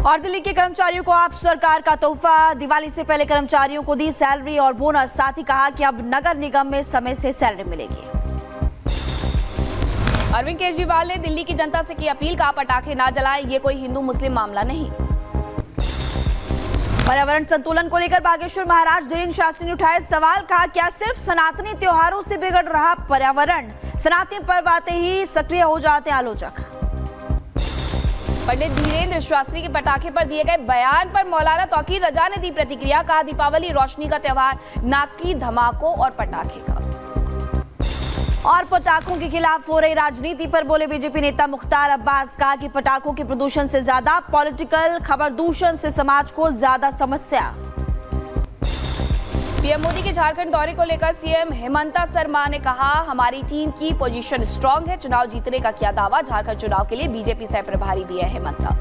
और दिल्ली के कर्मचारियों को आप सरकार का तोहफा। दिवाली से पहले कर्मचारियों को दी सैलरी और बोनस। साथ ही कहा कि अब नगर निगम में समय से सैलरी मिलेगी। अरविंद केजरीवाल ने दिल्ली की जनता से की अपील, कहा पटाखे ना जलाएं, ये कोई हिंदू मुस्लिम मामला नहीं। पर्यावरण संतुलन को लेकर बागेश्वर महाराज धीरेन्द्र शास्त्री ने उठाए सवाल, कहा क्या सिर्फ सनातनी त्योहारों से बिगड़ रहा पर्यावरण? सनातनी पर्व आते ही सक्रिय हो जाते आलोचक। पंडित धीरेन्द्र शास्त्री के पटाखे पर दिए गए बयान पर मौलाना तौकीर रजा ने दी प्रतिक्रिया, कहा दीपावली रोशनी का त्योहार, ना कि धमाकों और पटाखे का। और पटाखों के खिलाफ हो रही राजनीति पर बोले बीजेपी नेता मुख्तार अब्बास, कहा कि पटाखों के प्रदूषण से ज्यादा पॉलिटिकल खबर दूषण से समाज को ज्यादा समस्या। पीएम मोदी के झारखंड दौरे को लेकर सीएम हेमंता शर्मा ने कहा, हमारी टीम की पोजीशन स्ट्रांग है, चुनाव जीतने का किया दावा। झारखंड चुनाव के लिए बीजेपी सह प्रभारी दिए हेमंता।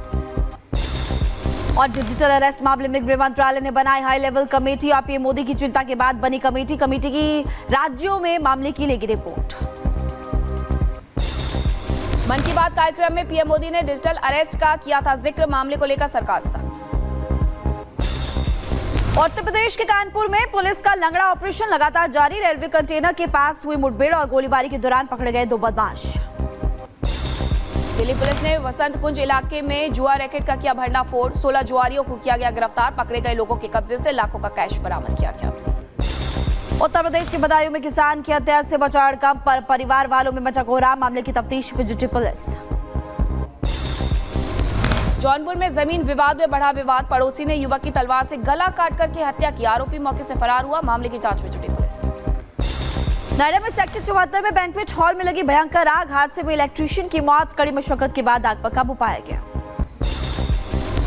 और डिजिटल अरेस्ट मामले में गृह मंत्रालय ने बनाई हाई लेवल कमेटी। और पीएम मोदी की चिंता के बाद बनी कमेटी की राज्यों में मामले की लेगी रिपोर्ट। मन की बात कार्यक्रम में पीएम मोदी ने डिजिटल अरेस्ट का किया था जिक्र, मामले को लेकर सरकार सख्त। उत्तर प्रदेश के कानपुर में पुलिस का लंगड़ा ऑपरेशन लगातार जारी। रेलवे कंटेनर के पास हुई मुठभेड़ और गोलीबारी के दौरान पकड़े गए 2 बदमाश। दिल्ली पुलिस ने वसंत कुंज इलाके में जुआ रैकेट का किया भंडाफोड़। 16 जुआरियों को किया गया गिरफ्तार। पकड़े गए लोगों के कब्जे से लाखों का कैश बरामद किया गया। उत्तर प्रदेश के बदायूं में किसान की हत्या से बचा हड़कंप, पर परिवार वालों में मचा कोहराम। मामले की तफ्तीश में जुटी पुलिस। जौनपुर में जमीन विवाद में बढ़ा विवाद। पड़ोसी ने युवक की तलवार से गला काट करके हत्या की। आरोपी मौके से फरार हुआ। मामले की जांच में जुटी पुलिस। नोएडा में सेक्टर 74 में बैंक्वेट हॉल में लगी भयंकर आग। हादसे में इलेक्ट्रीशियन की मौत। कड़ी मशक्कत के बाद आग पर काबू पाया गया।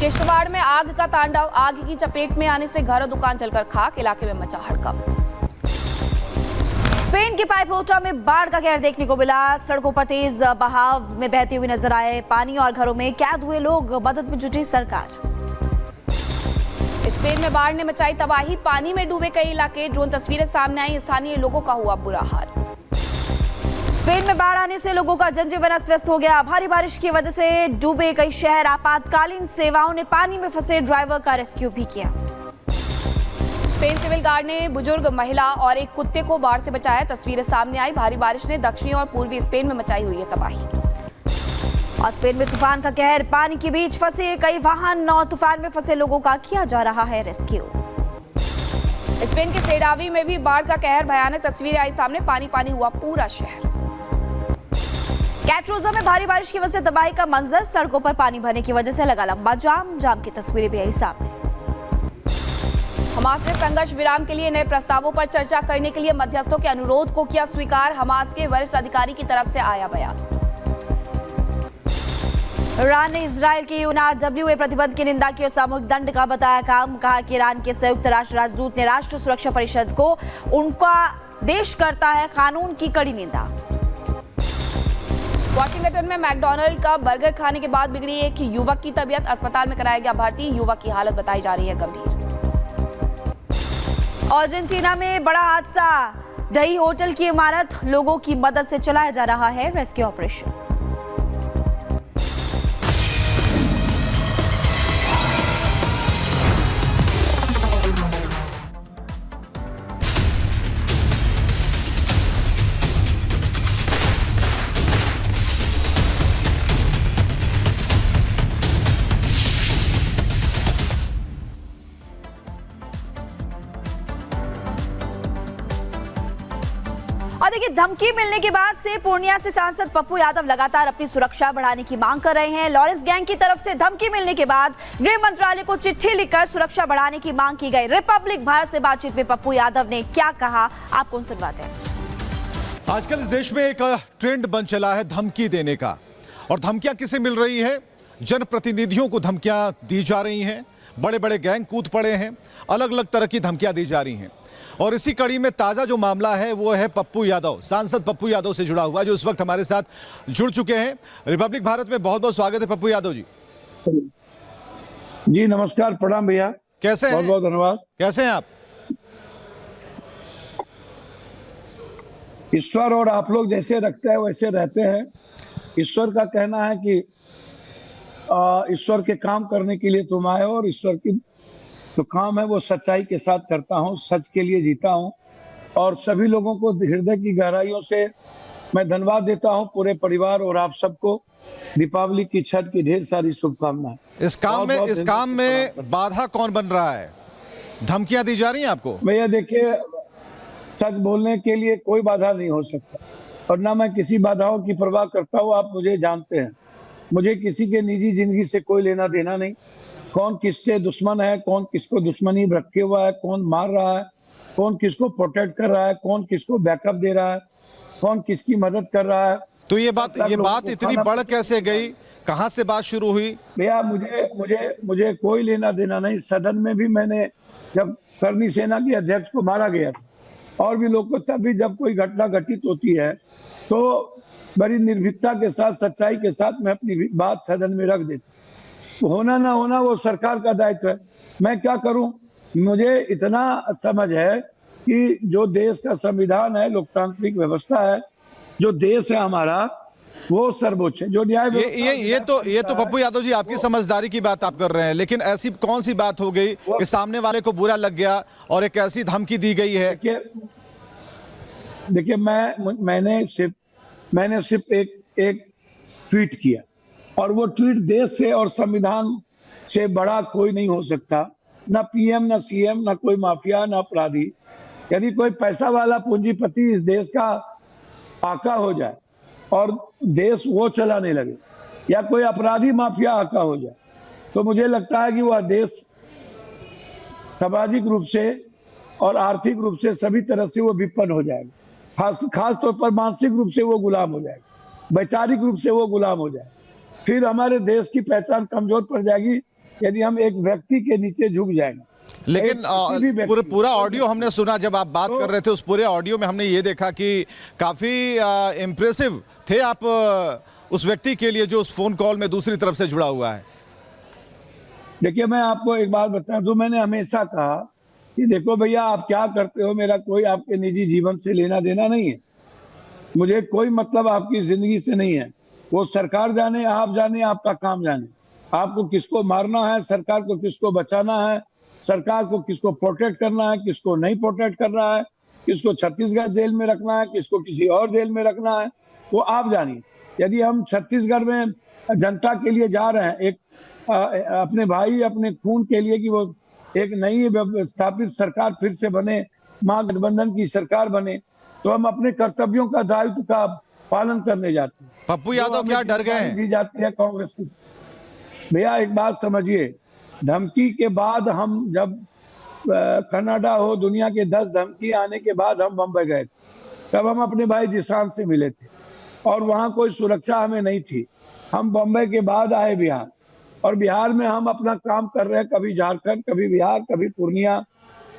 किश्तवाड़ में आग का तांडव। आग की चपेट में आने से घर और दुकान जलकर खाक। इलाके में मचा हड़कंप। स्पेन के पाइपोटा में बाढ़ का कहर देखने को मिला। सड़कों पर तेज बहाव में बहते हुए नजर आए पानी और घरों में कैद हुए लोग। मदद में जुटी सरकार। स्पेन में बाढ़ ने मचाई तबाही। पानी में डूबे कई इलाके। ड्रोन तस्वीरें सामने आई। स्थानीय लोगों का हुआ बुरा हाल। स्पेन में बाढ़ आने से लोगों का जनजीवन अस्त व्यस्त हो गया। भारी बारिश की वजह से डूबे कई शहर। आपातकालीन सेवाओं ने पानी में फंसे ड्राइवर का रेस्क्यू भी किया। स्पेन सिविल गार्ड ने बुजुर्ग महिला और एक कुत्ते को बाढ़ से बचाया। तस्वीरें सामने आई। भारी बारिश ने दक्षिणी और पूर्वी स्पेन में मचाई हुई है तबाही। और स्पेन में तूफान का कहर। पानी के बीच फंसे कई वाहन और तूफान में फंसे लोगों का किया जा रहा है रेस्क्यू। स्पेन के सेडावी में भी बाढ़ का कहर। भयानक तस्वीरें आई सामने। पानी पानी हुआ पूरा शहर। कैटरोजा में भारी बारिश की वजह से तबाही का मंजर। सड़कों पर पानी भरने की वजह से लगा लंबा जाम की तस्वीरें भी आई सामने। हमास ने संघर्ष विराम के लिए नए प्रस्तावों पर चर्चा करने के लिए मध्यस्थों के अनुरोध को किया स्वीकार। हमास के वरिष्ठ अधिकारी की तरफ से आया बयान। ईरान ने इजरायल के UNRWA प्रतिबंध की निंदा की और सामूहिक दंड का बताया काम। कहा कि ईरान के संयुक्त राष्ट्र राजदूत ने राष्ट्र सुरक्षा परिषद को उनका देश करता है कानून की कड़ी निंदा। वाशिंगटन में मैकडॉनल्ड का बर्गर खाने के बाद बिगड़ी एक युवक की तबीयत। अस्पताल में कराया गया भर्ती। युवक की हालत बताई जा रही है गंभीर। अर्जेंटीना में बड़ा हादसा। ढही होटल की इमारत। लोगों की मदद से चलाया जा रहा है रेस्क्यू ऑपरेशन। और देखिए, धमकी मिलने के बाद से पूर्णिया से सांसद पप्पू यादव लगातार अपनी सुरक्षा बढ़ाने की मांग कर रहे हैं। लॉरेंस गैंग की तरफ से धमकी मिलने के बाद गृह मंत्रालय को चिट्ठी लिखकर सुरक्षा बढ़ाने की मांग की गई। रिपब्लिक भारत से बातचीत में पप्पू यादव ने क्या कहा, आपको सुनवाते हैं। आजकल इस देश में एक ट्रेंड बन चला है धमकी देने का। और धमकियां किसे मिल रही है? जनप्रतिनिधियों को धमकियां दी जा रही हैं। बड़े बड़े गैंग कूद पड़े हैं। अलग अलग तरह की धमकियां दी जा रही हैं। और इसी कड़ी में ताज़ा जो मामला है वो है पप्पू यादव, सांसद पप्पू यादव से जुड़ा हुआ, जो इस वक्त हमारे साथ जुड़ चुके हैं। रिपब्लिक भारत में बहुत बहुत स्वागत है पप्पू यादव जी। जी नमस्कार, प्रणाम भैया। कैसे हैं? बहुत बहुत धन्यवाद। कैसे हैं आप? ईश्वर और आप लोग जैसे रखते हैं वैसे रहते हैं। ईश्वर का कहना है कि ईश्वर के काम करने के लिए तुम आए हो, और ईश्वर की जो काम है वो सच्चाई के साथ करता हूँ, सच के लिए जीता हूँ। और सभी लोगों को हृदय की गहराइयों से मैं धन्यवाद देता हूँ, पूरे परिवार और आप सबको दीपावली की छठ की ढेर सारी शुभकामनाएं। इस काम में बाधा कौन बन रहा है? धमकियां दी जा रही हैं आपको? भैया देखिए, सच बोलने के लिए कोई बाधा नहीं हो सकता, और ना मैं किसी बाधाओं की परवाह करता हूँ। आप मुझे जानते हैं, मुझे किसी के निजी जिंदगी से कोई लेना देना नहीं। कौन किससे दुश्मन है, कौन किसको दुश्मनी रखे हुआ है, कौन मार रहा है, कौन किसको प्रोटेक्ट कर रहा है, कौन किसको बैकअप दे रहा है, कौन किसकी मदद कर रहा है। तो ये बात इतनी बढ़ कैसे गई? कहां से बात शुरू हुई? भैया मुझे कोई लेना देना नहीं। सदन में भी मैंने, जब करनी सेना के अध्यक्ष को मारा गया था, और भी लोग को, तब भी जब कोई घटना घटित होती है तो बड़ी निर्भीकता के साथ, सच्चाई के साथ मैं अपनी बात सदन में रख देता हूं। होना ना होना वो सरकार का दायित्व है, मैं क्या करूं। मुझे इतना समझ है कि जो देश का संविधान है, लोकतांत्रिक व्यवस्था है, जो देश है हमारा, वो सर्वोच्च है। जो न्याय ये तो पप्पू यादव जी आपकी समझदारी की बात आप कर रहे हैं, लेकिन ऐसी कौन सी बात हो गई कि सामने वाले को बुरा लग गया और एक ऐसी धमकी दी गई है? देखिए मैंने सिर्फ एक ट्वीट किया, और वो ट्वीट देश से और संविधान से बड़ा कोई नहीं हो सकता। ना पीएम, ना सीएम, ना कोई माफिया, ना अपराधी। यदि कोई पैसा वाला पूंजीपति इस देश का आका हो जाए और देश वो चलाने लगे, या कोई अपराधी माफिया आका हो जाए, तो मुझे लगता है कि वह देश सामाजिक रूप से और आर्थिक रूप से सभी तरह से वो विपन्न हो जाएगा। खास तौर पर मानसिक रूप से वो गुलाम हो जाएगा, वैचारिक रूप से वो गुलाम हो जाएगा। फिर हमारे देश की पहचान कमजोर पड़ जाएगी यदि हम एक व्यक्ति के नीचे झुक जाएंगे। लेकिन पूरा ऑडियो हमने सुना, जब आप बात कर रहे थे उस पूरे ऑडियो में हमने ये देखा कि काफी इम्प्रेसिव थे आप उस व्यक्ति के लिए जो उस फोन कॉल में दूसरी तरफ से जुड़ा हुआ है। देखिए मैं आपको एक बात बता दूं, मैंने हमेशा कहा कि देखो भैया, आप क्या करते हो मेरा कोई आपके निजी जीवन से लेना देना नहीं है। मुझे कोई मतलब आपकी जिंदगी से नहीं है। वो सरकार जाने, आप जाने, आपका काम जाने। आपको किसको मारना है, सरकार को किसको बचाना है, सरकार को किसको प्रोटेक्ट करना है, किसको नहीं प्रोटेक्ट करना है, किसको छत्तीसगढ़ जेल में रखना है, किसको किसी और जेल में रखना है, वो आप जानिए। यदि हम छत्तीसगढ़ में जनता के लिए जा रहे हैं, एक अपने भाई, अपने खून के लिए, कि वो एक नई स्थापित सरकार फिर से बने, महागठबंधन की सरकार बने, तो हम अपने कर्तव्यों का, दायित्व का पालन करने जाते हैं। पप्पू यादव क्या डर गए हैं? दी जाती है कांग्रेस की। भैया एक बात समझिए, धमकी के बाद हम जब कनाडा हो, दुनिया के 10 धमकी आने के बाद हम बम्बई गए, तब हम अपने भाई जिशान से मिले थे, और वहाँ कोई सुरक्षा हमें नहीं थी। हम बम्बई के बाद आए बिहार, और बिहार में हम अपना काम कर रहे हैं, कभी झारखंड, कभी बिहार, कभी पूर्णिया।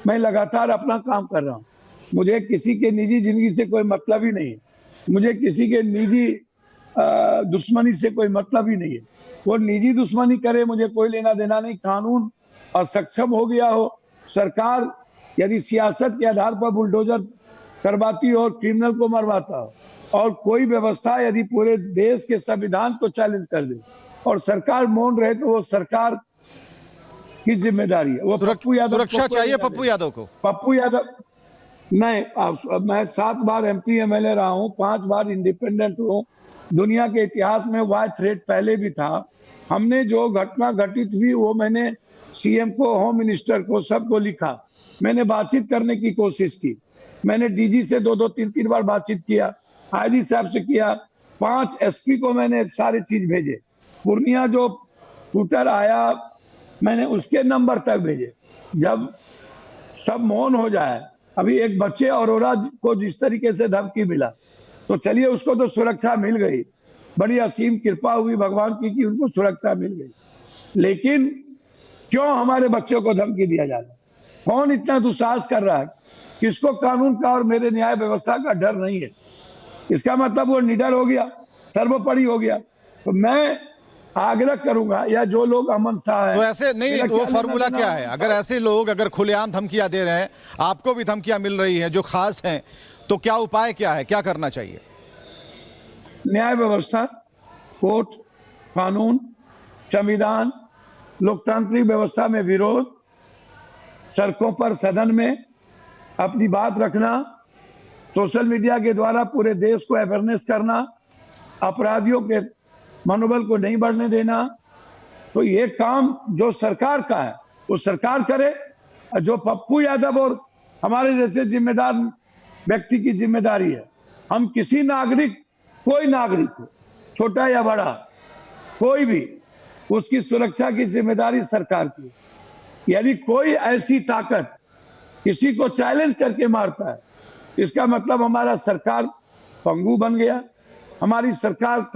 मैं लगातार अपना काम कर रहा हूँ। मुझे किसी के निजी जिंदगी से कोई मतलब ही नहीं है, मुझे किसी के निजी दुश्मनी से कोई मतलब ही नहीं है। वो निजी दुश्मनी करे, मुझे कोई लेना देना नहीं। कानून और सक्षम हो गया हो, सरकार यदि सियासत के आधार पर बुलडोजर करवाती हो, क्रिमिनल को मरवाता हो, और कोई व्यवस्था यदि पूरे देश के संविधान को चैलेंज कर दे और सरकार मौन रहे, तो वो सरकार की जिम्मेदारी है। वो पप्पू यादव, सुरक्षा चाहिए पप्पू यादव को। पप्पू यादव नहीं, मैं 7 बार एमपी एमएलए रहा हूँ, 5 बार इंडिपेंडेंट हूँ। दुनिया के इतिहास में वाइड थ्रेट पहले भी था। हमने जो घटना घटित हुई वो मैंने सीएम को, होम मिनिस्टर को, सबको लिखा। मैंने बातचीत करने की कोशिश की। मैंने डीजी से 2-2, 3-3 बार बातचीत किया, आईजी साहब से किया, 5 एसपी को मैंने सारे चीज भेजे। पूर्णिया जो ट्विटर आया, मैंने उसके नंबर तक भेजे। जब सब मौन हो जाए, अभी एक बच्चे अरोरा को जिस तरीके से धमकी मिला, तो चलिए उसको तो सुरक्षा मिल गई, बड़ी असीम कृपा हुई भगवान की कि उनको सुरक्षा मिल गई। लेकिन क्यों हमारे बच्चों को धमकी दिया जा रहा है? कौन इतना दुस्साहस कर रहा है? किसको कानून का और मेरे न्याय व्यवस्था का डर नहीं है? इसका मतलब वो निडर हो गया, सर्वोपरि हो गया। तो मैं आग्रह करूंगा, या जो लोग अमन शाह है, तो ऐसे नहीं, वो फॉर्मूला क्या है? अगर ऐसे लोग अगर खुलेआम धमकियां दे रहे हैं, आपको भी धमकियां मिल रही हैं जो खास हैं, तो क्या उपाय क्या है, क्या करना चाहिए? न्याय व्यवस्था, कोर्ट, कानून, संविधान, लोकतांत्रिक व्यवस्था में विरोध, सड़कों पर, सदन में अपनी बात रखना, सोशल मीडिया के द्वारा पूरे देश को अवेयरनेस करना, अपराधियों के मनोबल को नहीं बढ़ने देना। तो ये काम जो सरकार का है वो सरकार करे, जो पप्पू यादव और हमारे जैसे जिम्मेदार व्यक्ति की जिम्मेदारी है। हम किसी नागरिक, कोई नागरिक हो, छोटा या बड़ा, कोई भी, उसकी सुरक्षा की जिम्मेदारी सरकार की। यदि कोई ऐसी ताकत किसी को चैलेंज करके मारता है, इसका मतलब हमारा सरकार पंगु बन गया, हमारी सरकार